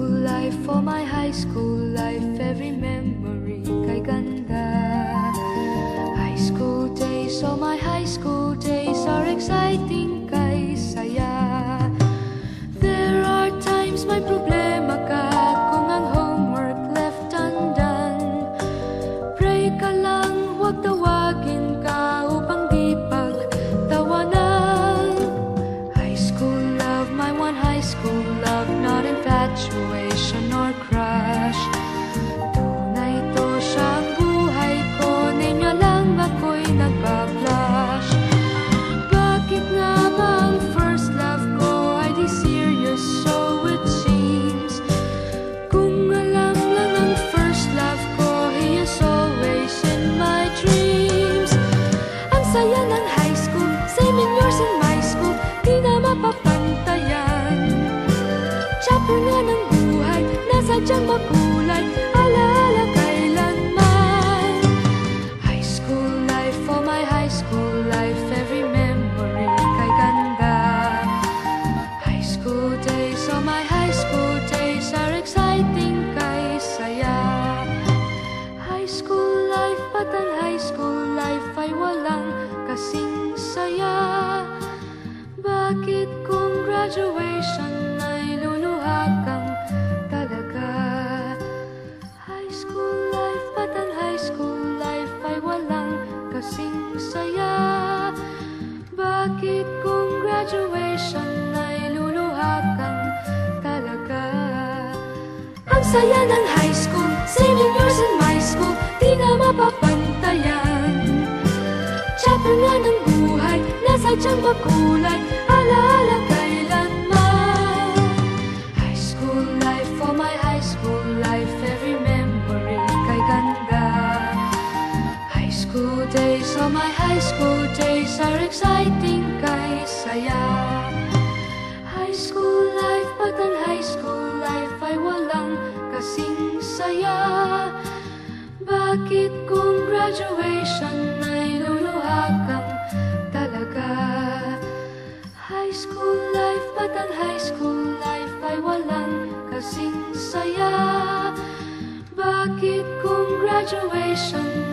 school life, for my high school life, every memory kay ganda. High school days, oh my high school days are exciting kay saya. There are times may problema ka kung ang homework left undone. Pray ka lang, huwag tawagin ka upang di pagtawanan. High school love, my one high school love, not infatuation or crush. Tunay to siyang buhay ko, niya lang ako'y nagpa-blush. Bakit nga ba ang first love ko ay di serious, so it seems? Kung alam lang ang first love ko, he is always in my dreams. Ang saya ng high school, 7 years in my school, di na mapapantayan. Chapter nga ng buhay, nasadyang makulay, alaala kailanman. High school life, for my high school life, every memory kay ganda. High school days, oh my high school days are exciting kay saya. High school life, but ang high school life ay walang kasing saya. Bakit kung graduation ay luluha kang talaga? High school life, but ang high school life ay walang kasing saya. Bakit kung graduation ay luluha kang talaga? Ang saya ng high school, 7 years in my school, di na mapapantayan. Chapter nga ng buhay, nasadyang makulay, alaala kailanman. High school life, for my high school life, every memory kay ganda. High school days, oh my high school days are exciting kay saya. High school life, but ang high school life ay walang kasing saya. Bakit kung graduation ay luluha kang talaga? High school life, but ang high school life ay walang kasing saya. Bakit kung graduation